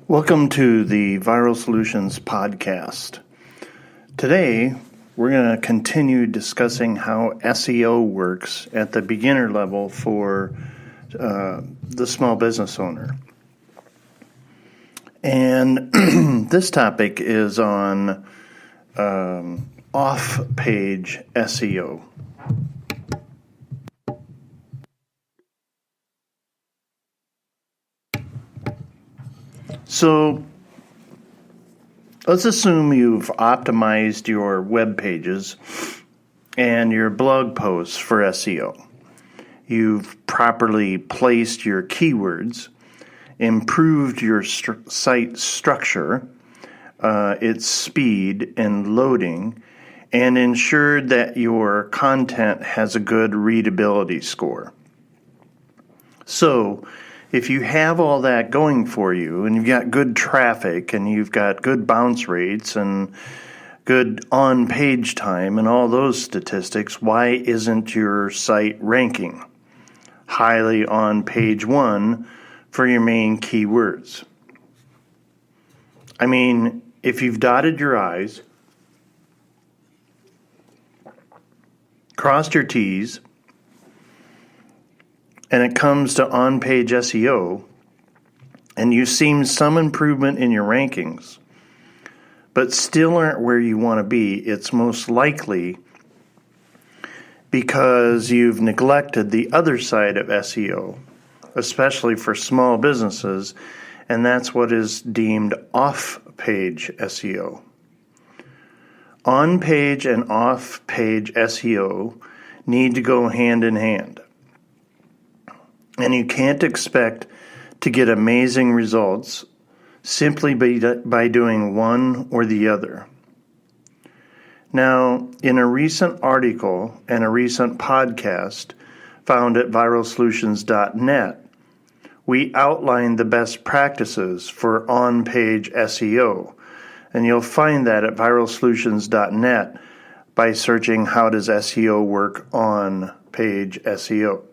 Welcome to the Viral Solutions podcast. Today, we're going to continue discussing how SEO works at the beginner level for the small business owner. And this topic is on off-page SEO. So let's assume you've optimized your web pages and your blog posts for SEO. You've properly placed your keywords, improved your site structure, its speed and loading, and ensured that your content has a good readability score. So, if you have all that going for you and you've got good traffic and you've got good bounce rates and good on-page time and all those statistics, why isn't your site ranking highly on page 1 for your main keywords? I mean, if you've dotted your I's, crossed your T's, and it comes to on-page SEO, and you've seen some improvement in your rankings, but still aren't where you want to be, it's most likely because you've neglected the other side of SEO, especially for small businesses, and that's what is deemed off-page SEO. On-page and off-page SEO need to go hand in hand. And you can't expect to get amazing results simply by doing one or the other. Now, in a recent article and a recent podcast found at viralsolutions.net, we outlined the best practices for on-page SEO. And you'll find that at viralsolutions.net by searching "How does SEO work on page SEO?"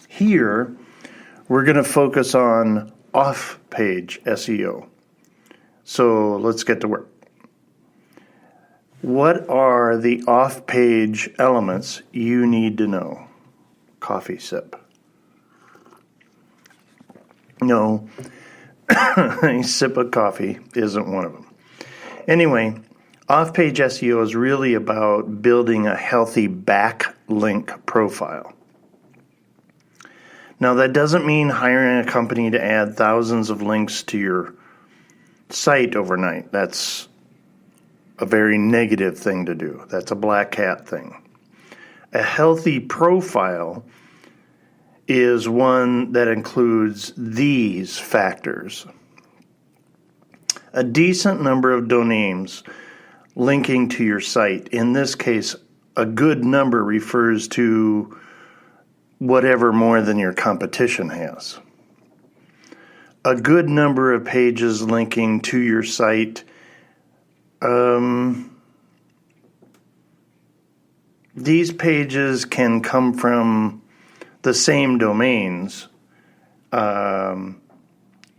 Here, we're going to focus on off-page SEO. So let's get to work. What are the off-page elements you need to know? Coffee sip. No, a sip of coffee isn't one of them. Anyway, off-page SEO is really about building a healthy backlink profile. Now, that doesn't mean hiring a company to add thousands of links to your site overnight. That's a very negative thing to do. That's a black hat thing. A healthy profile is one that includes these factors: a decent number of domains linking to your site. In this case, a good number refers to whatever more than your competition has. A good number of pages linking to your site. These pages can come from the same domains, but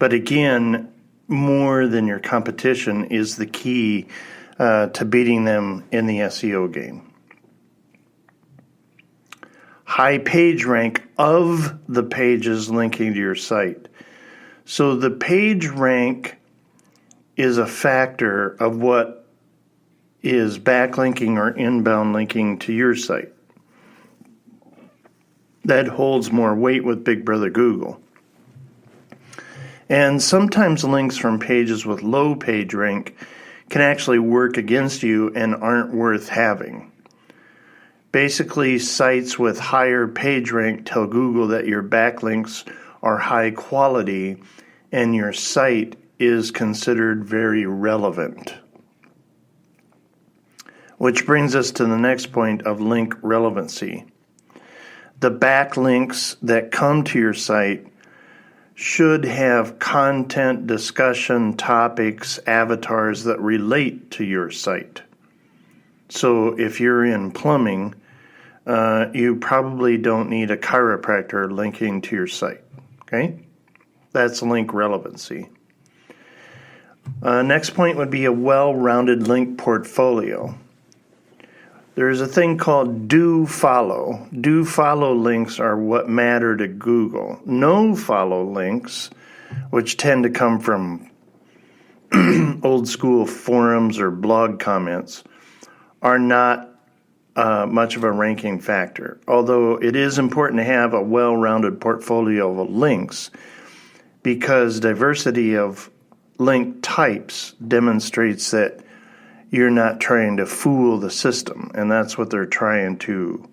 again, more than your competition is the key to beating them in the SEO game. High page rank of the pages linking to your site. So the page rank is a factor of what is backlinking or inbound linking to your site. That holds more weight with Big Brother Google. And sometimes links from pages with low page rank can actually work against you and aren't worth having. Basically, sites with higher page rank tell Google that your backlinks are high quality and your site is considered very relevant. Which brings us to the next point of link relevancy. The backlinks that come to your site should have content, discussion, topics, avatars that relate to your site. So if you're in plumbing, you probably don't need a chiropractor linking to your site, okay? That's link relevancy. Next point would be a well-rounded link portfolio. There's a thing called do follow. Do follow links are what matter to Google. No follow links, which tend to come from old school forums or blog comments, are not much of a ranking factor. Although it is important to have a well-rounded portfolio of links, because diversity of link types demonstrates that you're not trying to fool the system, and that's what they're trying to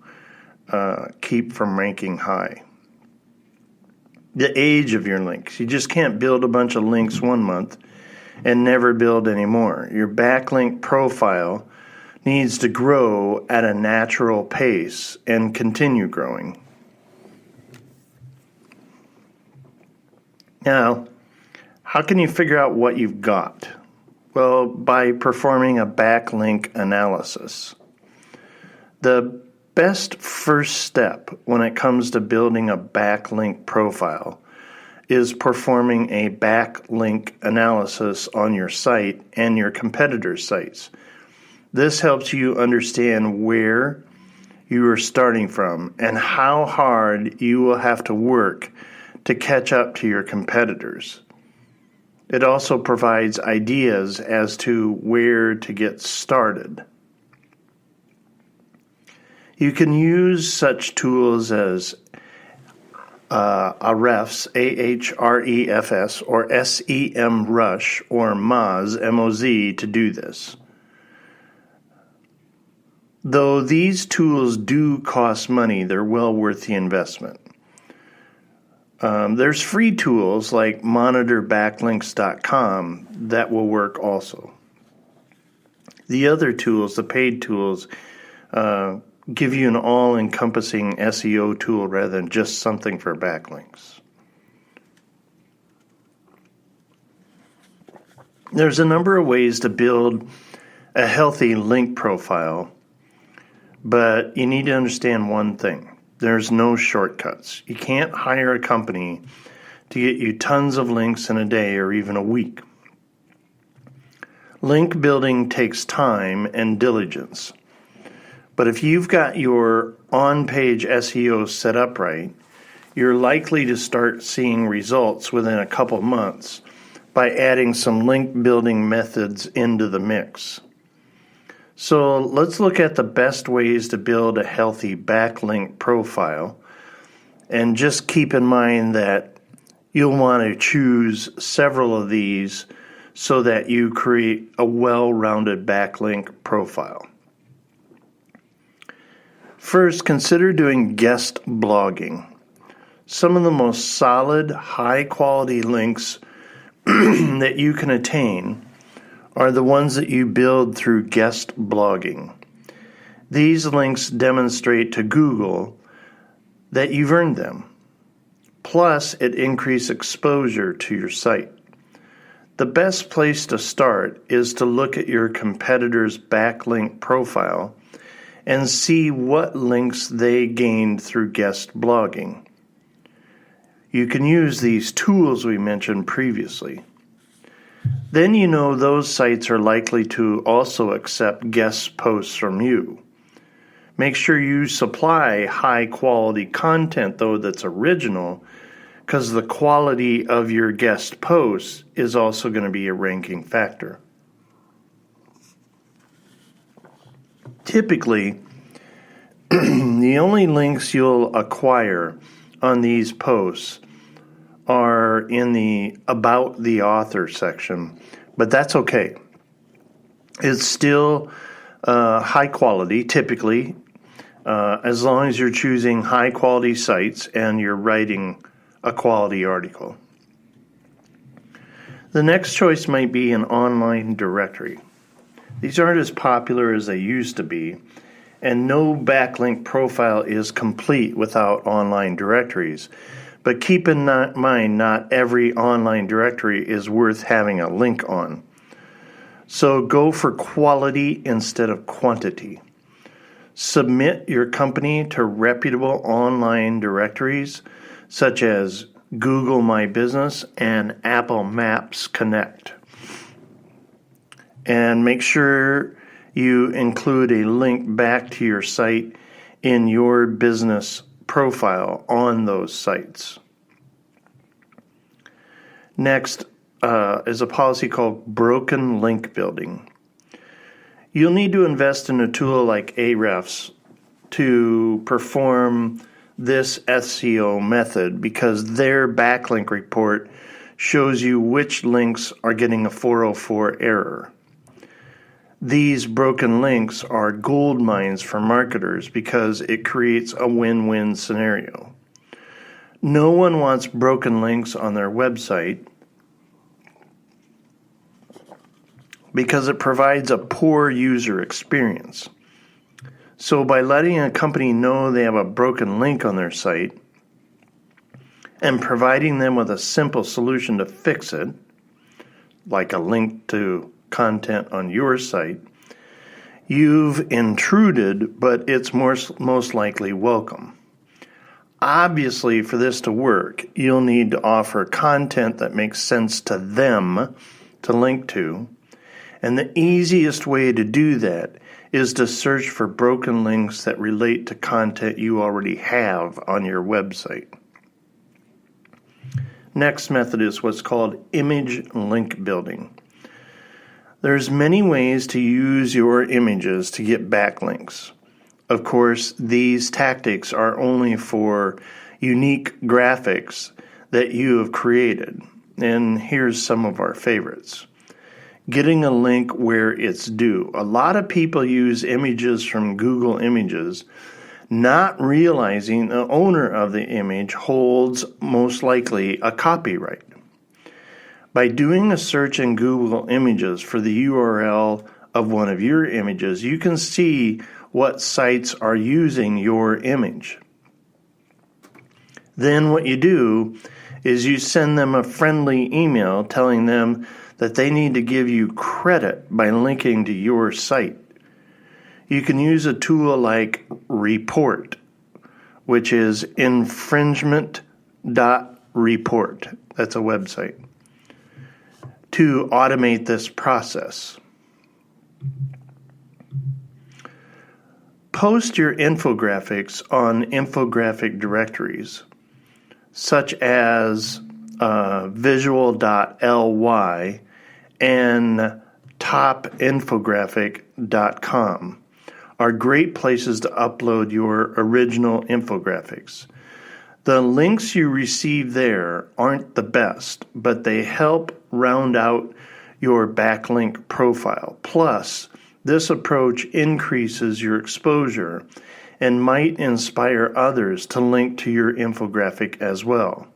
keep from ranking high. The age of your links. You just can't build a bunch of links one month and never build any more. Your backlink profile needs to grow at a natural pace and continue growing. Now, how can you figure out what you've got? Well, by performing a backlink analysis. The best first step when it comes to building a backlink profile is performing a backlink analysis on your site and your competitors' sites. This helps you understand where you are starting from and how hard you will have to work to catch up to your competitors. It also provides ideas as to where to get started. You can use such tools as Ahrefs, Ahrefs, or SEMrush, or Moz, M-O-Z, to do this. Though these tools do cost money, they're well worth the investment. There's free tools like monitorbacklinks.com that will work also. The other tools, the paid tools, give you an all-encompassing SEO tool rather than just something for backlinks. There's a number of ways to build a healthy link profile, but you need to understand one thing. There's no shortcuts. You can't hire a company to get you tons of links in a day or even a week. Link building takes time and diligence. But if you've got your on-page SEO set up right, you're likely to start seeing results within a couple months by adding some link building methods into the mix. So let's look at the best ways to build a healthy backlink profile, and just keep in mind that you'll want to choose several of these so that you create a well-rounded backlink profile. First, consider doing guest blogging. Some of the most solid, high-quality links that you can attain are the ones that you build through guest blogging. These links demonstrate to Google that you've earned them. Plus, it increases exposure to your site. The best place to start is to look at your competitor's backlink profile and see what links they gained through guest blogging. You can use these tools we mentioned previously. Then you know those sites are likely to also accept guest posts from you. Make sure you supply high-quality content, though, that's original, because the quality of your guest posts is also going to be a ranking factor. Typically, the only links you'll acquire on these posts are in the About the Author section, but that's okay. It's still high quality, typically, as long as you're choosing high quality sites and you're writing a quality article. The next choice might be an online directory. These aren't as popular as they used to be, and no backlink profile is complete without online directories. But keep in mind, not every online directory is worth having a link on. So go for quality instead of quantity. Submit your company to reputable online directories such as Google My Business, and Apple Maps Connect. And make sure you include a link back to your site in your business profile on those sites. Next is a policy called broken link building. You'll need to invest in a tool like Ahrefs to perform this SEO method because their backlink report shows you which links are getting a 404 error. These broken links are gold mines for marketers because it creates a win-win scenario. No one wants broken links on their website because it provides a poor user experience. So by letting a company know they have a broken link on their site and providing them with a simple solution to fix it, like a link to content on your site, you've intruded, but it's most likely welcome. Obviously, for this to work, you'll need to offer content that makes sense to them to link to, and the easiest way to do that is to search for broken links that relate to content you already have on your website. Next method is what's called image link building. There's many ways to use your images to get backlinks. Of course, these tactics are only for unique graphics that you have created. And here's some of our favorites. Getting a link where it's due. A lot of people use images from Google Images, not realizing the owner of the image holds most likely a copyright. By doing a search in Google Images for the URL of one of your images, you can see what sites are using your image. Then what you do is you send them a friendly email telling them that they need to give you credit by linking to your site. You can use a tool like Report, which is infringement.report. That's a website. To automate this process. Post your infographics on infographic directories, such as visual.ly and topinfographic.com are great places to upload your original infographics. The links you receive there aren't the best, but they help round out your backlink profile. Plus, this approach increases your exposure and might inspire others to link to your infographic as well.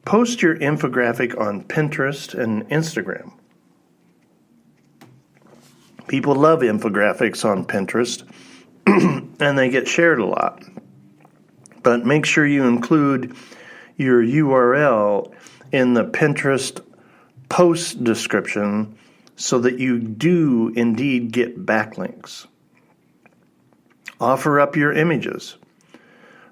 Post your infographic on Pinterest and Instagram. People love infographics on Pinterest, and they get shared a lot. But make sure you include your URL in the Pinterest post description so that you do indeed get backlinks. Offer up your images.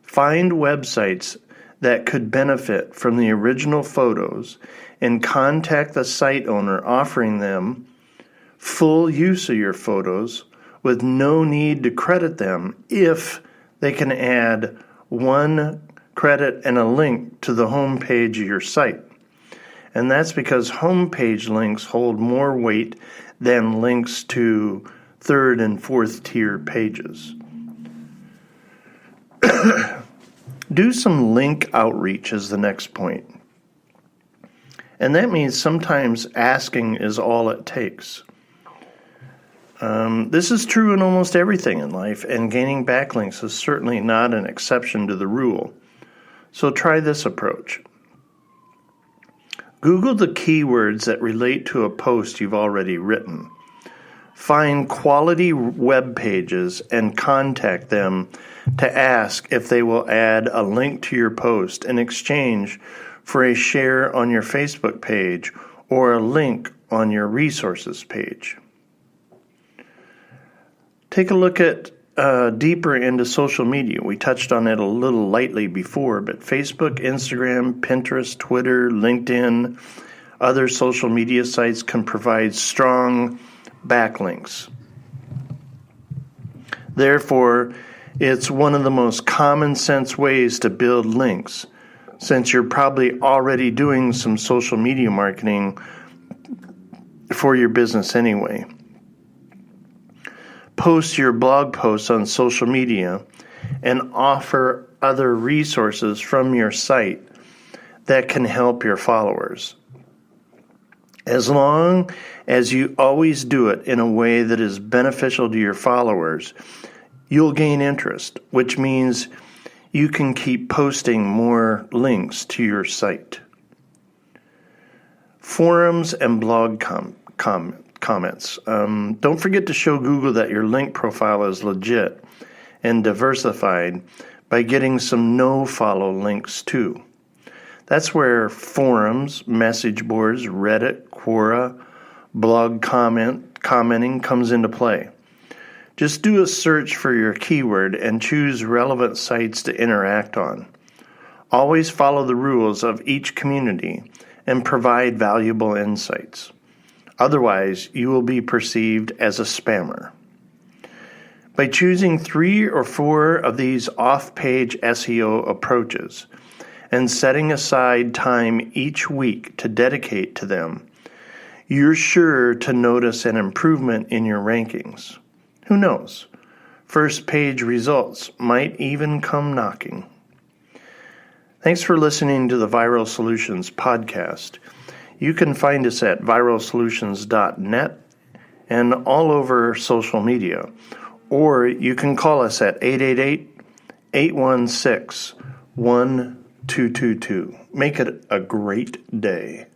Find websites that could benefit from the original photos and contact the site owner offering them full use of your photos with no need to credit them if they can add one credit and a link to the home page of your site. And that's because homepage links hold more weight than links to third and fourth tier pages. Do some link outreach is the next point. And that means sometimes asking is all it takes. This is true in almost everything in life, and gaining backlinks is certainly not an exception to the rule. So try this approach. Google the keywords that relate to a post you've already written. Find quality web pages and contact them to ask if they will add a link to your post in exchange for a share on your Facebook page or a link on your resources page. Take a look at deeper into social media. We touched on it a little lightly before, but Facebook, Instagram, Pinterest, Twitter, LinkedIn, other social media sites can provide strong backlinks. Therefore, it's one of the most common sense ways to build links, since you're probably already doing some social media marketing for your business anyway. Post your blog posts on social media and offer other resources from your site that can help your followers. As long as you always do it in a way that is beneficial to your followers, you'll gain interest, which means you can keep posting more links to your site. Forums and blog comments. Don't forget to show Google that your link profile is legit and diversified by getting some no-follow links too. That's where forums, message boards, Reddit, Quora, blog commenting comes into play. Just do a search for your keyword and choose relevant sites to interact on. Always follow the rules of each community and provide valuable insights. Otherwise, you will be perceived as a spammer. By choosing 3 or 4 of these off-page SEO approaches and setting aside time each week to dedicate to them, you're sure to notice an improvement in your rankings. Who knows? First page results might even come knocking. Thanks for listening to the Viral Solutions podcast. You can find us at viralsolutions.net and all over social media, or you can call us at 888-816-1222. Make it a great day.